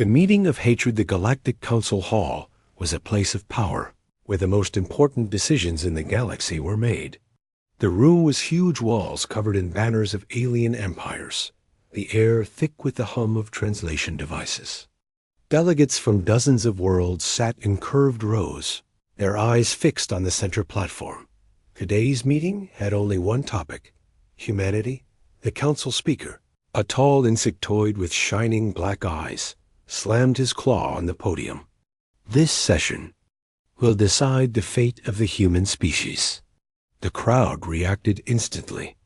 The meeting of hatred, the Galactic Council Hall, was a place of power, where the most important decisions in the galaxy were made. The room was huge walls covered in banners of alien empires, the air thick with the hum of translation devices. Delegates from dozens of worlds sat in curved rows, their eyes fixed on the center platform. Today's meeting had only one topic: humanity. The council speaker, a tall insectoid with shining black eyes, slammed his claw on the podium. This session will decide the fate of the human species. The crowd reacted instantly.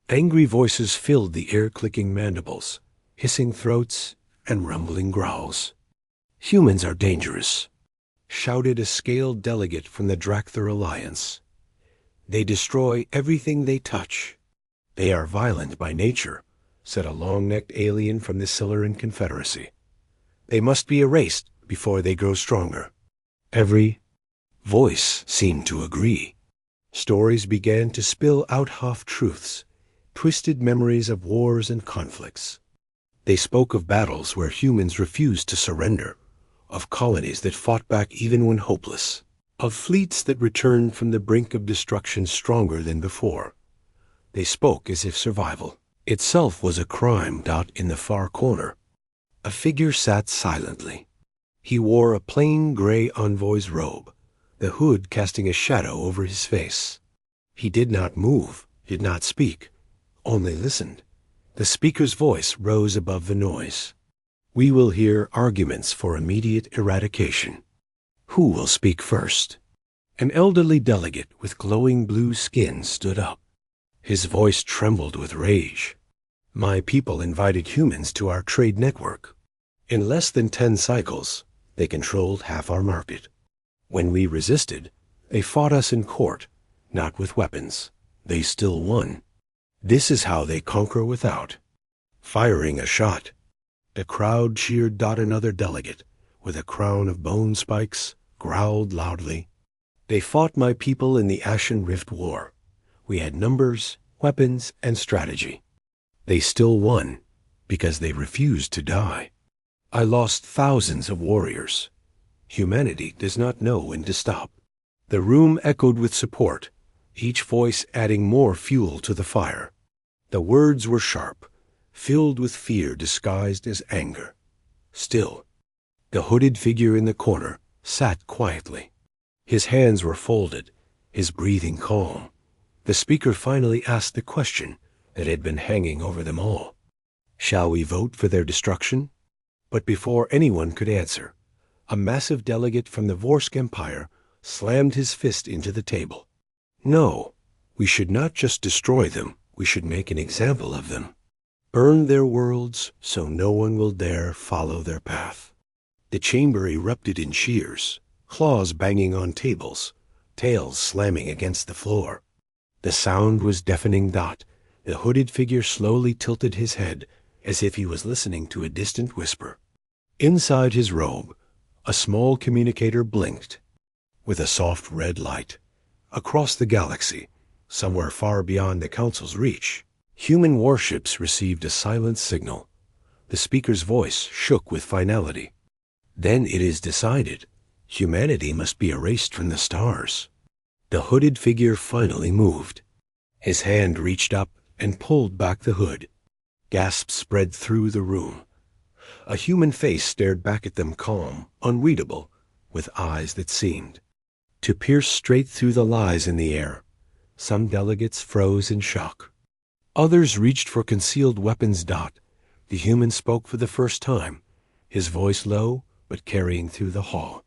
Angry voices filled the air-clicking mandibles, hissing throats, and rumbling growls. "Humans are dangerous," shouted a scaled delegate from the Drakthar Alliance. "They destroy everything they touch." "They are violent by nature," said a long-necked alien from the Siluran Confederacy. "They must be erased before they grow stronger." Every voice seemed to agree. Stories began to spill out half-truths, twisted memories of wars and conflicts. They spoke of battles where humans refused to surrender, of colonies that fought back even when hopeless, of fleets that returned from the brink of destruction stronger than before. They spoke as if survival itself was a crime. In the far corner, a figure sat silently. He wore a plain gray envoy's robe, the hood casting a shadow over his face. He did not move, did not speak, only listened. The speaker's voice rose above the noise. "We will hear arguments for immediate eradication. Who will speak first?" An elderly delegate with glowing blue skin stood up. His voice trembled with rage. "My people invited humans to our trade network. In less than 10 cycles, they controlled half our market. When we resisted, they fought us in court, not with weapons. They still won. This is how they conquer without firing a shot." The crowd cheered. Another delegate, with a crown of bone spikes, growled loudly. "They fought my people in the Ashen Rift War. We had numbers, weapons, and strategy. They still won because they refused to die. I lost thousands of warriors. Humanity does not know when to stop." The room echoed with support, each voice adding more fuel to the fire. The words were sharp, filled with fear disguised as anger. Still, the hooded figure in the corner sat quietly. His hands were folded, his breathing calm. The speaker finally asked the question that had been hanging over them all. "Shall we vote for their destruction?" But before anyone could answer, a massive delegate from the Vorsk Empire slammed his fist into the table. "No, we should not just destroy them, we should make an example of them. Burn their worlds so no one will dare follow their path." The chamber erupted in cheers, claws banging on tables, tails slamming against the floor. The sound was deafening. The hooded figure slowly tilted his head as if he was listening to a distant whisper. Inside his robe, a small communicator blinked with a soft red light. Across the galaxy, somewhere far beyond the Council's reach, human warships received a silent signal. The speaker's voice shook with finality. "Then it is decided. Humanity must be erased from the stars." The hooded figure finally moved. His hand reached up and pulled back the hood. Gasps spread through the room. A human face stared back at them, calm, unreadable, with eyes that seemed to pierce straight through the lies in the air. Some delegates froze in shock. Others reached for concealed weapons. The human spoke for the first time, his voice low but carrying through the hall.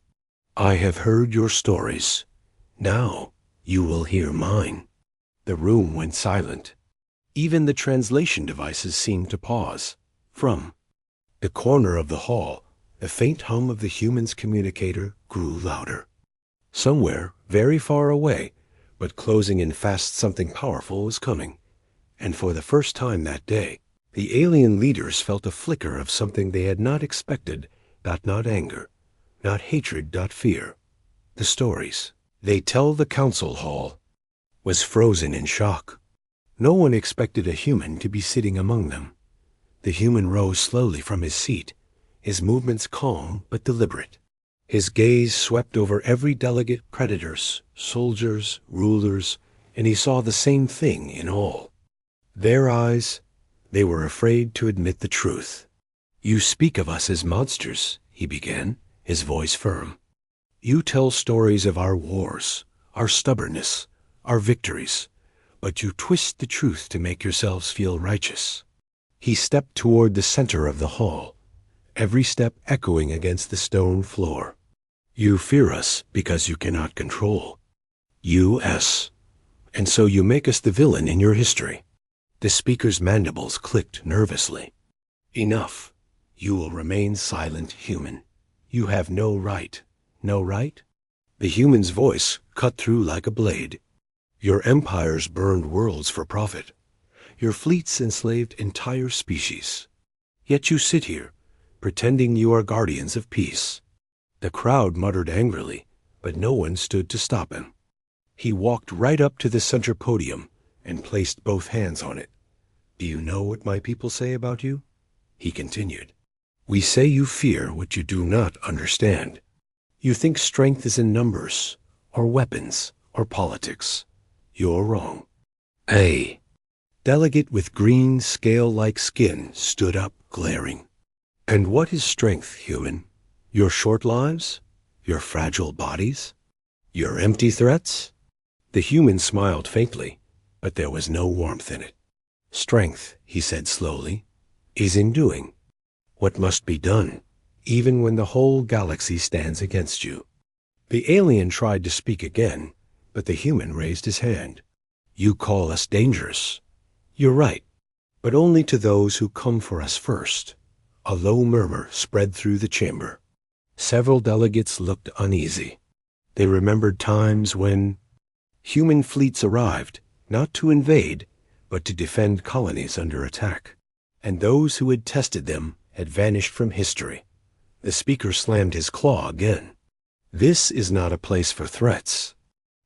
"I have heard your stories. Now you will hear mine." The room went silent. Even the translation devices seemed to pause. From the corner of the hall, the faint hum of the human's communicator grew louder. Somewhere, very far away, but closing in fast, something powerful was coming. And for the first time that day, the alien leaders felt a flicker of something they had not expected. Not anger, not hatred, fear. The stories they tell the council hall was frozen in shock. No one expected a human to be sitting among them. The human rose slowly from his seat, his movements calm but deliberate. His gaze swept over every delegate, predators, soldiers, rulers, and he saw the same thing in all. Their eyes, they were afraid to admit the truth. "You speak of us as monsters," he began, his voice firm. "You tell stories of our wars, our stubbornness, our victories, but you twist the truth to make yourselves feel righteous." He stepped toward the center of the hall, every step echoing against the stone floor. "You fear us because you cannot control. U.S. And so you make us the villain in your history." The speaker's mandibles clicked nervously. "Enough. You will remain silent, human. You have no right." "No right?" The human's voice cut through like a blade. "Your empires burned worlds for profit. Your fleets enslaved entire species. Yet you sit here, pretending you are guardians of peace." The crowd muttered angrily, but no one stood to stop him. He walked right up to the center podium and placed both hands on it. "Do you know what my people say about you?" he continued. "We say you fear what you do not understand. You think strength is in numbers, or weapons, or politics. You're wrong." A delegate with green, scale-like skin stood up, glaring. "And what is strength, human? Your short lives? Your fragile bodies? Your empty threats?" The human smiled faintly, but there was no warmth in it. "Strength," he said slowly, "is in doing what must be done, even when the whole galaxy stands against you." The alien tried to speak again, but the human raised his hand. "You call us dangerous. You're right, but only to those who come for us first." A low murmur spread through the chamber. Several delegates looked uneasy. They remembered times when human fleets arrived, not to invade, but to defend colonies under attack. And those who had tested them had vanished from history. The speaker slammed his claw again. "This is not a place for threats.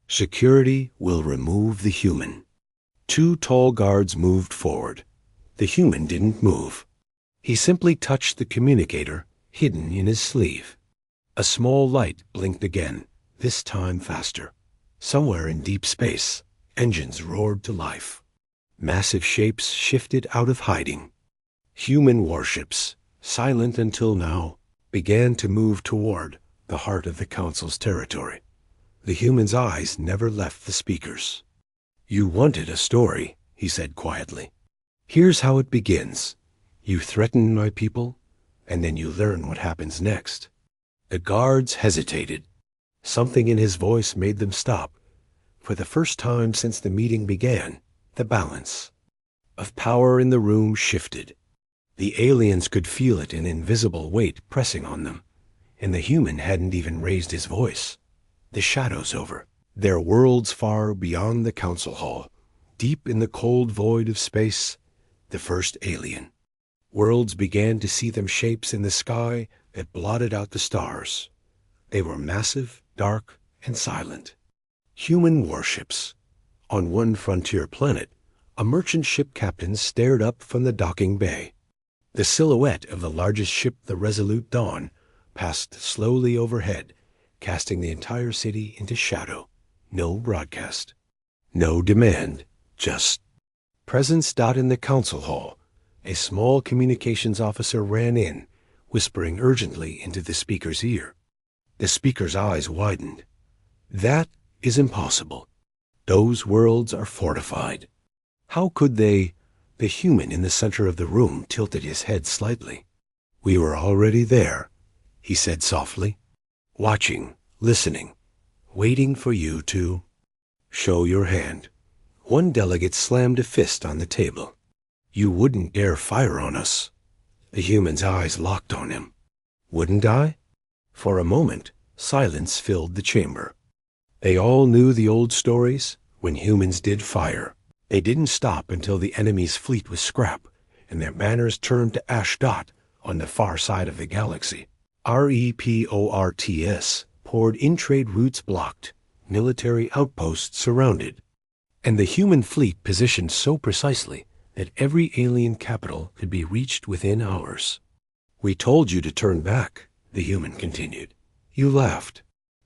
Security will remove the human." Two tall guards moved forward. The human didn't move. He simply touched the communicator hidden in his sleeve. A small light blinked again, this time faster. Somewhere in deep space, engines roared to life. Massive shapes shifted out of hiding. Human warships, silent until now, began to move toward the heart of the Council's territory. The human's eyes never left the speaker's. "You wanted a story," he said quietly. "Here's how it begins. You threaten my people, and then you learn what happens next." The guards hesitated. Something in his voice made them stop. For the first time since the meeting began, the balance of power in the room shifted. The aliens could feel it, an invisible weight pressing on them, and the human hadn't even raised his voice. The shadows over, their worlds far beyond the council hall, deep in the cold void of space, the first alien. Worlds began to see them, shapes in the sky that blotted out the stars. They were massive, dark, and silent. Human warships. On one frontier planet, a merchant ship captain stared up from the docking bay. The silhouette of the largest ship, the Resolute Dawn, passed slowly overhead, casting the entire city into shadow. No broadcast. No demand. Just presence. In the council hall, a small communications officer ran in, whispering urgently into the speaker's ear. The speaker's eyes widened. "That is impossible. Those worlds are fortified." "How could they?" The human in the center of the room tilted his head slightly. "We were already there," he said softly, "watching, listening, waiting for you to show your hand." One delegate slammed a fist on the table. "You wouldn't dare fire on us." The human's eyes locked on him. "Wouldn't I?" For a moment, silence filled the chamber. They all knew the old stories. When humans did fire, they didn't stop until the enemy's fleet was scrap and their banners turned to ash dot on the far side of the galaxy. Reports poured in, trade routes blocked, military outposts surrounded, and the human fleet positioned so precisely that every alien capital could be reached within hours. "We told you to turn back," the human continued. "You laughed.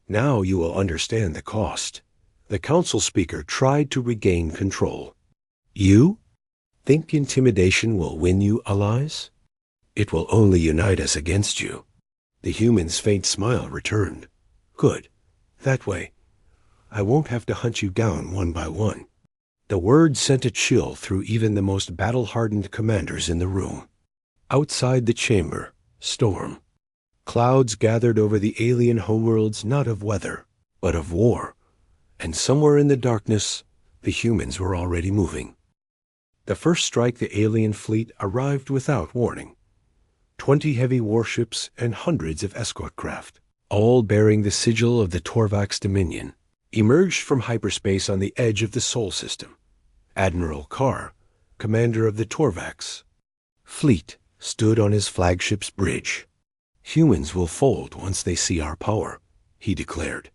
Now you will understand the cost." The council speaker tried to regain control. "You think intimidation will win you allies? It will only unite us against you." The human's faint smile returned. "Good. That way, I won't have to hunt you down one by one." The word sent a chill through even the most battle-hardened commanders in the room. Outside the chamber, storm. Clouds gathered over the alien homeworlds not of weather, but of war. And somewhere in the darkness, the humans were already moving. The first strike the alien fleet arrived without warning. 20 heavy warships and hundreds of escort craft, all bearing the sigil of the Torvax Dominion, emerged from hyperspace on the edge of the Sol system. Admiral Carr, commander of the Torvax fleet, stood on his flagship's bridge. "Humans will fold once they see our power," he declared.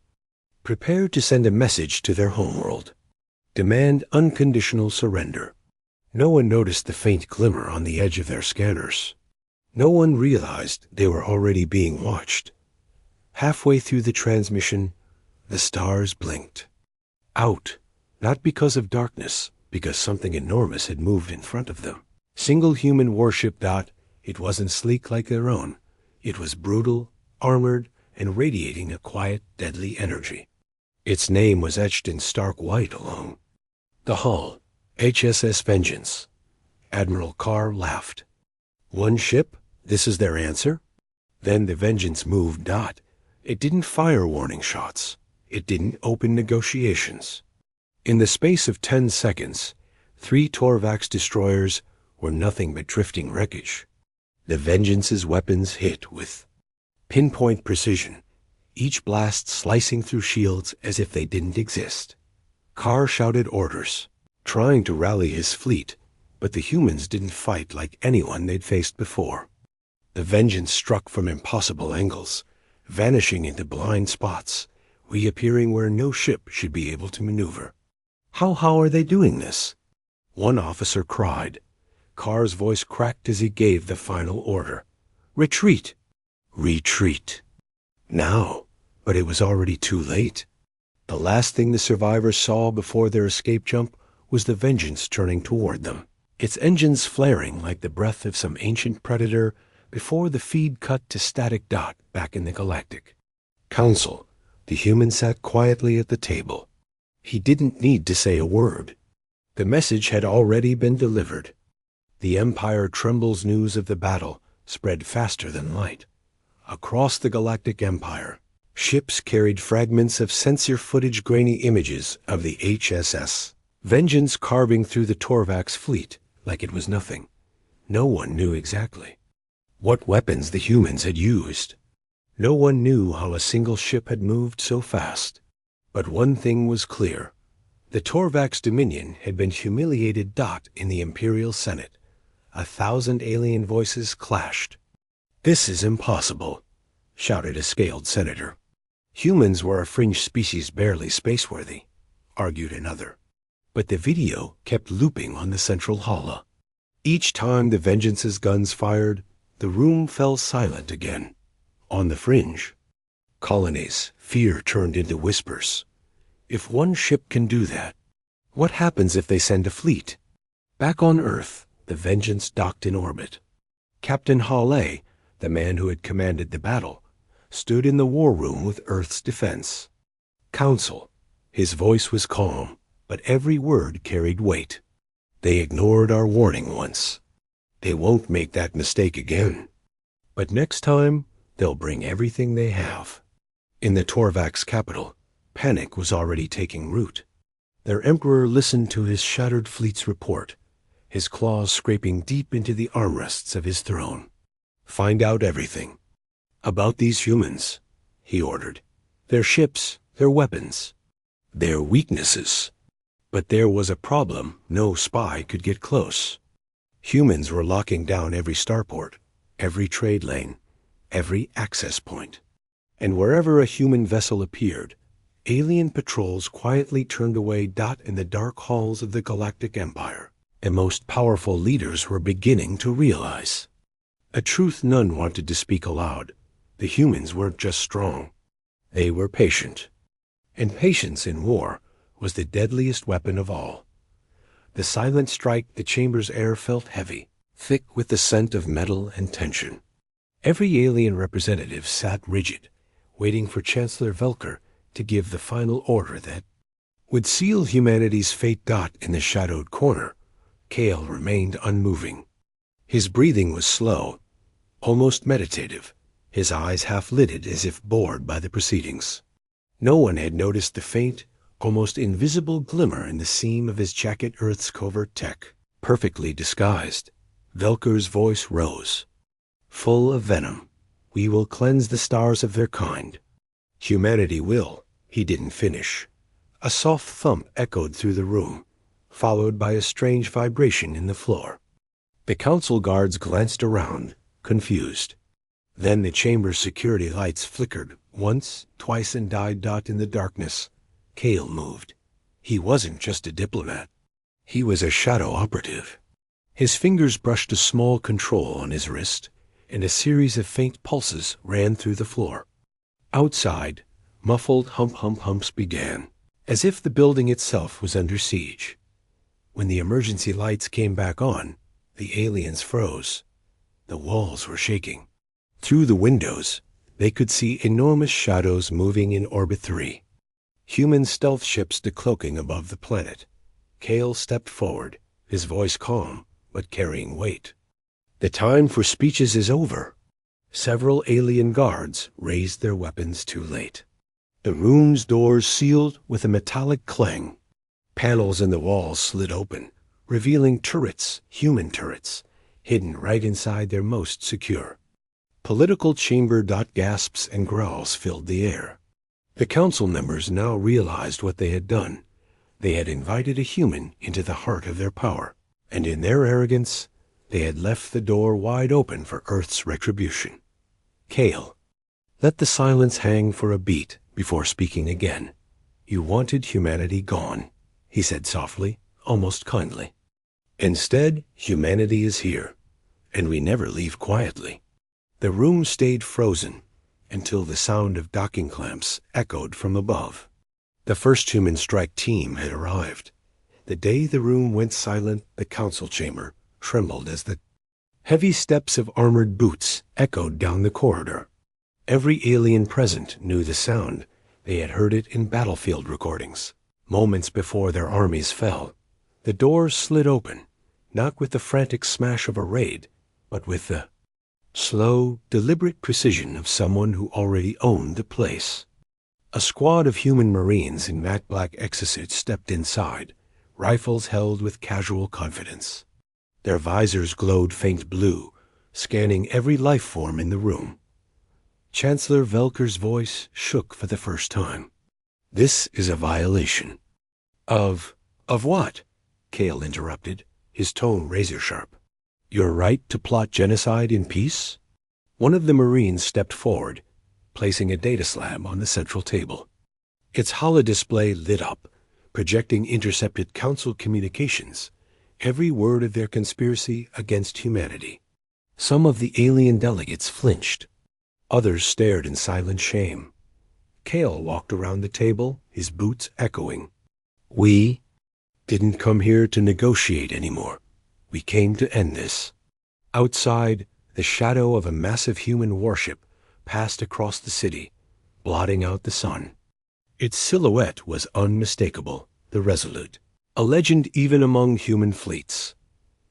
"Prepare to send a message to their homeworld. Demand unconditional surrender." No one noticed the faint glimmer on the edge of their scanners. No one realized they were already being watched. Halfway through the transmission, the stars blinked. Out, not because of darkness, because something enormous had moved in front of them. Single human warship. It wasn't sleek like their own. It was brutal, armored, and radiating a quiet, deadly energy. Its name was etched in stark white along the hull. HSS Vengeance. Admiral Carr laughed. "One ship? This is their answer?" Then the Vengeance moved. It didn't fire warning shots. It didn't open negotiations. In the space of 10 seconds, 3 Torvax destroyers were nothing but drifting wreckage. The Vengeance's weapons hit with pinpoint precision, each blast slicing through shields as if they didn't exist. Carr shouted orders, trying to rally his fleet, but the humans didn't fight like anyone they'd faced before. The Vengeance struck from impossible angles, vanishing into blind spots, reappearing where no ship should be able to maneuver. How are they doing this?" One officer cried. Carr's voice cracked as he gave the final order. "Retreat! Retreat!" Now, but it was already too late. The last thing the survivors saw before their escape jump was the Vengeance turning toward them, its engines flaring like the breath of some ancient predator before the feed cut to static. Back in the galactic council, the human sat quietly at the table. He didn't need to say a word. The message had already been delivered. The Empire trembles news of the battle spread faster than light. Across the galactic empire, ships carried fragments of sensor footage, grainy images of the HSS Vengeance carving through the Torvax fleet like it was nothing. No one knew exactly what weapons the humans had used. No one knew how a single ship had moved so fast. But one thing was clear. The Torvax Dominion had been humiliated. In the Imperial Senate, 1,000 alien voices clashed. "This is impossible," shouted a scaled senator. "Humans were a fringe species barely spaceworthy," argued another. But the video kept looping on the central holo. Each time the Vengeance's guns fired, the room fell silent again. On the fringe colonies, fear turned into whispers. If one ship can do that, what happens if they send a fleet? Back on Earth, the Vengeance docked in orbit. Captain Hawley, the man who had commanded the battle, stood in the war room with Earth's defense. "Council." His voice was calm, but every word carried weight. "They ignored our warning once. They won't make that mistake again. But next time, they'll bring everything they have." In the Torvax capital, panic was already taking root. Their emperor listened to his shattered fleet's report, his claws scraping deep into the armrests of his throne. "Find out everything about these humans," he ordered. "Their ships, their weapons, their weaknesses." But there was a problem. No spy could get close. Humans were locking down every starport, every trade lane, every access point. And wherever a human vessel appeared, alien patrols quietly turned away. In the dark halls of the galactic empire, the most powerful leaders were beginning to realize A truth none wanted to speak aloud. The humans weren't just strong. They were patient. And patience in war was the deadliest weapon of all. The silent strike, the chamber's air felt heavy, thick with the scent of metal and tension. Every alien representative sat rigid, waiting for Chancellor Velker to give the final order that would seal humanity's fate. In the shadowed corner, Kale remained unmoving. His breathing was slow, almost meditative, his eyes half-lidded as if bored by the proceedings. No one had noticed the faint, almost invisible glimmer in the seam of his jacket, Earth's covert tech. Perfectly disguised, Velker's voice rose. Full of venom, we will cleanse the stars of their kind. Humanity will. He didn't finish. A soft thump echoed through the room, followed by a strange vibration in the floor. The council guards glanced around, confused. Then the chamber's security lights flickered once, twice, and died. In the darkness, Kale moved. He wasn't just a diplomat. He was a shadow operative. His fingers brushed a small control on his wrist, and a series of faint pulses ran through the floor. Outside, muffled humps began, as if the building itself was under siege. When the emergency lights came back on, the aliens froze. The walls were shaking. Through the windows, they could see enormous shadows moving in Orbit 3. Human stealth ships decloaking above the planet. Kale stepped forward, his voice calm, but carrying weight. The time for speeches is over. Several alien guards raised their weapons too late. The room's doors sealed with a metallic clang. Panels in the walls slid open, revealing turrets, human turrets, hidden right inside their most secure. Political chamber. Gasps and growls filled the air. The council members now realized what they had done. They had invited a human into the heart of their power, and in their arrogance, they had left the door wide open for Earth's retribution. Kale let the silence hang for a beat before speaking again. You wanted humanity gone, he said softly, almost kindly. Instead, humanity is here, and we never leave quietly. The room stayed frozen until the sound of docking clamps echoed from above. The first human strike team had arrived. The day the room went silent, the council chamber trembled as the heavy steps of armored boots echoed down the corridor. Every alien present knew the sound. They had heard it in battlefield recordings. Moments before their armies fell, the doors slid open, not with the frantic smash of a raid, but with the slow, deliberate precision of someone who already owned the place. A squad of human marines in matte black exosuits stepped inside, rifles held with casual confidence. Their visors glowed faint blue, scanning every life form in the room. Chancellor Velker's voice shook for the first time. This is a violation. Of what? Kale interrupted, his tone razor-sharp. Your right to plot genocide in peace? One of the Marines stepped forward, placing a data slab on the central table. Its holodisplay lit up, projecting intercepted council communications, every word of their conspiracy against humanity. Some of the alien delegates flinched. Others stared in silent shame. Kale walked around the table, his boots echoing. We didn't come here to negotiate anymore. We came to end this. Outside, the shadow of a massive human warship passed across the city, blotting out the sun. Its silhouette was unmistakable, the Resolute, a legend even among human fleets.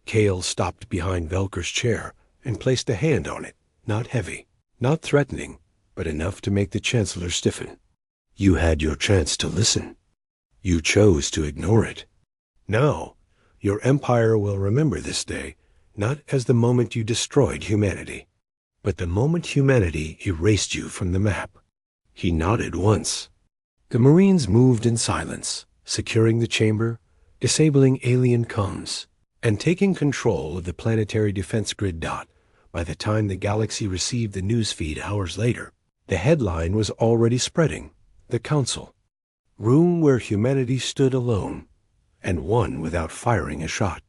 Kale stopped behind Velker's chair and placed a hand on it, not heavy, not threatening, but enough to make the Chancellor stiffen. You had your chance to listen. You chose to ignore it. Now, your empire will remember this day not as the moment you destroyed humanity, but the moment humanity erased you from the map. He nodded once. The Marines moved in silence, securing the chamber, disabling alien comms, and taking control of the planetary defense grid. By the time the galaxy received the newsfeed hours later, the headline was already spreading. The Council. Room where humanity stood alone, and won without firing a shot.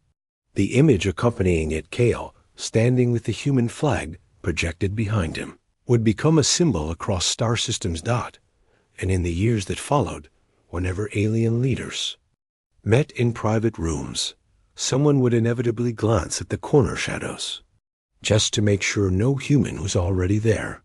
The image accompanying it, Kale, standing with the human flag projected behind him, would become a symbol across star systems. And in the years that followed, whenever alien leaders met in private rooms, someone would inevitably glance at the corner shadows, just to make sure no human was already there.